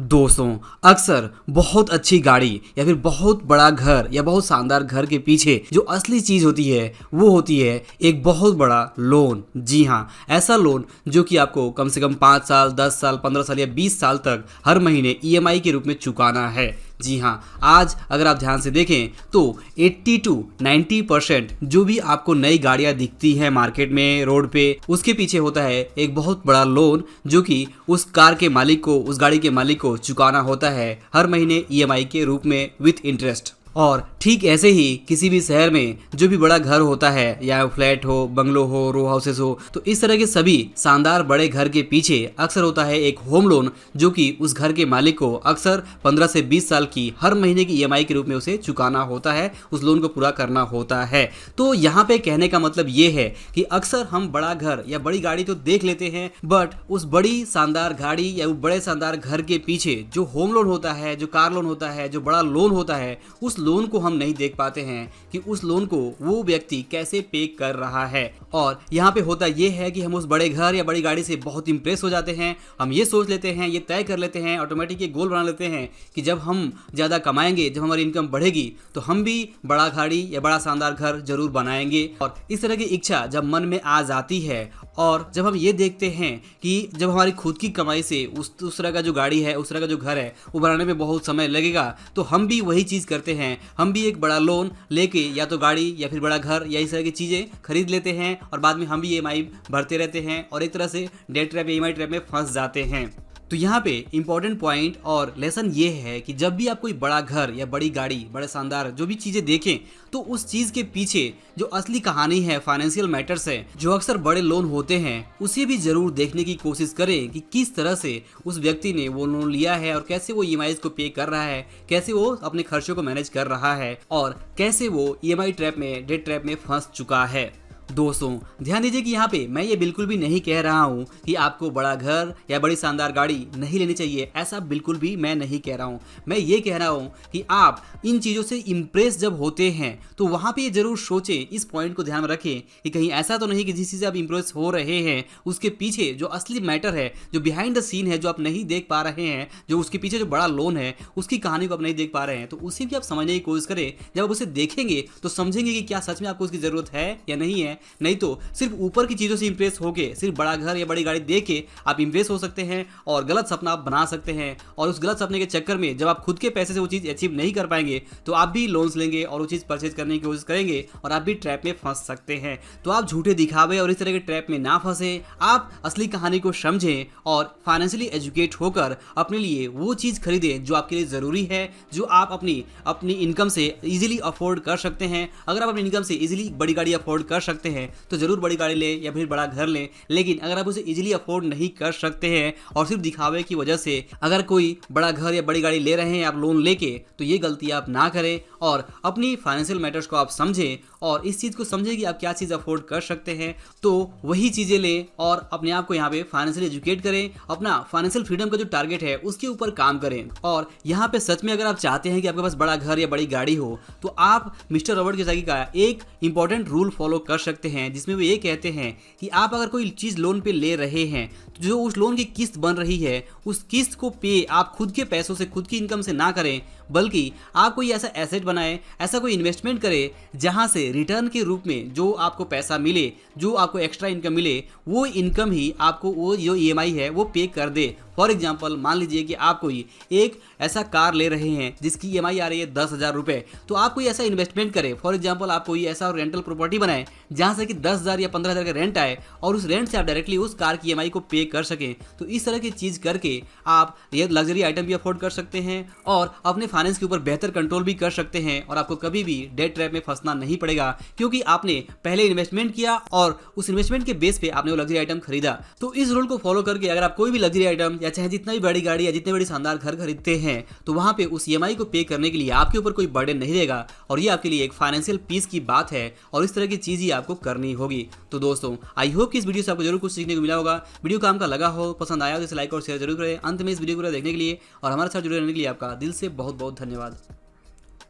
दोस्तों, अक्सर बहुत अच्छी गाड़ी या फिर बहुत बड़ा घर या बहुत शानदार घर के पीछे जो असली चीज़ होती है वो होती है एक बहुत बड़ा लोन। जी हाँ, ऐसा लोन जो कि आपको कम से कम 5 साल, 10 साल, 15 साल या 20 साल तक हर महीने ईएमआई के रूप में चुकाना है। जी हाँ, आज अगर आप ध्यान से देखें तो 80 टू 90% जो भी आपको नई गाड़ियां दिखती हैं मार्केट में, रोड पे, उसके पीछे होता है एक बहुत बड़ा लोन जो कि उस कार के मालिक को, उस गाड़ी के मालिक को चुकाना होता है हर महीने ईएमआई के रूप में विथ इंटरेस्ट। और ठीक ऐसे ही किसी भी शहर में जो भी बड़ा घर होता है, या फ्लैट हो, बंगलो हो, रो हाउसेस हो, तो इस तरह के सभी शानदार बड़े घर के पीछे अक्सर होता है एक होम लोन जो कि उस घर के मालिक को अक्सर 15 से 20 साल की हर महीने की ईएमआई के रूप में उसे चुकाना होता है, उस लोन को पूरा करना होता है। तो यहाँ पे कहने का मतलब ये है कि अक्सर हम बड़ा घर या बड़ी गाड़ी तो देख लेते हैं, बट उस बड़ी शानदार गाड़ी या बड़े शानदार घर के पीछे जो होम लोन होता है, जो कार लोन होता है, जो बड़ा लोन होता है, उस लोन को हम नहीं देख पाते हैं कि उस लोन को वो व्यक्ति कैसे पे कर रहा है। और यहाँ पे होता ये है कि हम उस बड़े घर या बड़ी गाड़ी से बहुत इंप्रेस हो जाते हैं। हम ये सोच लेते हैं, ये तय कर लेते हैं, ऑटोमेटिक ये गोल बना लेते हैं कि जब हम ज़्यादा कमाएंगे, जब हमारी इनकम बढ़ेगी, तो हम भी बड़ा गाड़ी या बड़ा शानदार घर जरूर बनाएंगे। और इस तरह की इच्छा जब मन में आ जाती है और जब हम ये देखते हैं कि जब हमारी खुद की कमाई से उस तरह का जो गाड़ी है, उस तरह का जो घर है, वो बनाने में बहुत समय लगेगा, तो हम भी वही चीज़ करते हैं। हम भी एक बड़ा लोन लेके या तो गाड़ी या फिर बड़ा घर या इस तरह की चीज़ें खरीद लेते हैं और बाद में हम भी ईएमआई भरते रहते हैं और एक तरह से डेट ट्रैप या ईएमआई ट्रैप में फंस जाते हैं। तो यहाँ पे इंपॉर्टेंट पॉइंट और लेसन ये है कि जब भी आप कोई बड़ा घर या बड़ी गाड़ी, बड़े शानदार जो भी चीज़ें देखें, तो उस चीज़ के पीछे जो असली कहानी है, फाइनेंशियल मैटर्स है, जो अक्सर बड़े लोन होते हैं, उसे भी जरूर देखने की कोशिश करें कि किस तरह से उस व्यक्ति ने वो लोन लिया है और कैसे वो ईएमआई को पे कर रहा है, कैसे वो अपने खर्चों को मैनेज कर रहा है और कैसे वो ईएमआई ट्रैप में, डेट ट्रैप में फंस चुका है। दोस्तों, ध्यान दीजिए कि यहाँ पे मैं ये बिल्कुल भी नहीं कह रहा हूँ कि आपको बड़ा घर या बड़ी शानदार गाड़ी नहीं लेनी चाहिए, ऐसा बिल्कुल भी मैं नहीं कह रहा हूँ। मैं ये कह रहा हूँ कि आप इन चीज़ों से इम्प्रेस जब होते हैं तो वहाँ पे ये जरूर सोचें, इस पॉइंट को ध्यान में रखें कि कहीं ऐसा तो नहीं कि जिस चीज़ से आप इम्प्रेस हो रहे हैं उसके पीछे जो असली मैटर है, जो बिहाइंड द सीन है, जो आप नहीं देख पा रहे हैं, जो उसके पीछे जो बड़ा लोन है उसकी कहानी को आप नहीं देख पा रहे हैं, तो उसे भी आप समझने की कोशिश करें। जब आप उसे देखेंगे तो समझेंगे कि क्या सच में आपको उसकी ज़रूरत है या नहीं है। नहीं तो सिर्फ ऊपर की चीज़ों से इंप्रेस होके, सिर्फ बड़ा घर या बड़ी गाड़ी देख के आप इंप्रेस हो सकते हैं और गलत सपना आप बना सकते हैं। और उस गलत सपने के चक्कर में जब आप खुद के पैसे से वो चीज़ अचीव नहीं कर पाएंगे तो आप भी लोन्स लेंगे और वो चीज़ परचेज करने की कोशिश करेंगे और आप भी ट्रैप में फंस सकते हैं। तो आप झूठे दिखावे और इस तरह के ट्रैप में ना फंसे, आप असली कहानी को समझें और फाइनेंशियली एजुकेट होकर अपने लिए वो चीज़ खरीदें जो आपके लिए ज़रूरी है, जो आप अपनी इनकम से इजीली अफोर्ड कर सकते हैं। अगर आप अपनी इनकम से इजीली बड़ी गाड़ी अफोर्ड कर सकते हैं तो जरूर बड़ी गाड़ी लें या फिर बड़ा घर लें। लेकिन अगर आप उसे इजीली अफोर्ड नहीं कर सकते हैं और सिर्फ दिखावे की वजह से अगर कोई बड़ा घर या बड़ी गाड़ी ले रहे हैं आप लोन लेके, तो ये गलती आप ना करें और अपनी फाइनेंशियल मैटर्स को आप समझें और इस चीज़ को समझें कि आप क्या चीज़ अफोर्ड कर सकते हैं, तो वही चीज़ें लें और अपने आप को यहाँ पे फाइनेंशियली एजुकेट करें। अपना फाइनेंशियल फ्रीडम का जो टारगेट है उसके ऊपर काम करें। और यहाँ पे सच में अगर आप चाहते हैं कि आपके पास बड़ा घर या बड़ी गाड़ी हो, तो आप मिस्टर रॉबर्ट कियोसाकी का एक इंपॉर्टेंट रूल फॉलो कर सकते हैं, जिसमें वो ये कहते हैं कि आप अगर कोई चीज़ लोन पे ले रहे हैं तो जो उस लोन की किस्त बन रही है, उस किस्त को पे आप खुद के पैसों से, खुद की इनकम से ना करें, बल्कि आप कोई ऐसा एसेट बनाएं, ऐसा कोई इन्वेस्टमेंट करें जहां से रिटर्न के रूप में जो आपको पैसा मिले, जो आपको एक्स्ट्रा इनकम मिले, वो इनकम ही आपको वो जो ईएमआई है वो पे कर दे। फॉर एग्जाम्पल, मान लीजिए कि आप कोई एक ऐसा कार ले रहे हैं जिसकी ईएमआई आ रही है 10,000 रुपये, तो आप कोई ऐसा इन्वेस्टमेंट करें। फॉर एग्जाम्पल, आप कोई ऐसा रेंटल प्रॉपर्टी बनाएं जहां से कि 10,000 या 15,000 का रेंट आए और उस रेंट से आप डायरेक्टली उस कार की ईएमआई को पे कर सकें। तो इस तरह की चीज़ करके आप ये लग्जरी आइटम भी अफोर्ड कर सकते हैं और अपने फाइनेंस के ऊपर बेहतर कंट्रोल भी कर सकते हैं और आपको कभी भी डेट ट्रैप में फंसना नहीं पड़ेगा, क्योंकि आपने पहले इन्वेस्टमेंट किया और उस इन्वेस्टमेंट के बेस पे आपने वो लग्जरी आइटम खरीदा। तो इस रूल को फॉलो करके अगर आप कोई भी लग्जरी आइटम या चाहे जितना भी बड़ी गाड़ी या जितने बड़ी शानदार घर खरीदते हैं, तो वहां पे उस ईएमआई को पे करने के लिए आपके ऊपर कोई बर्डन नहीं रहेगा और ये आपके लिए एक फाइनेंशियल पीस की बात है और इस तरह की चीज़ ही आपको करनी होगी। तो दोस्तों, आई होप कि इस वीडियो से आपको जरूर कुछ सीखने को मिला होगा। वीडियो काम का लगा हो, पसंद आया हो तो इसे लाइक और शेयर जरूर करें। अंत में इस वीडियो को देखने के लिए और हमारे साथ जुड़े रहने के लिए आपका दिल से बहुत बहुत धन्यवाद।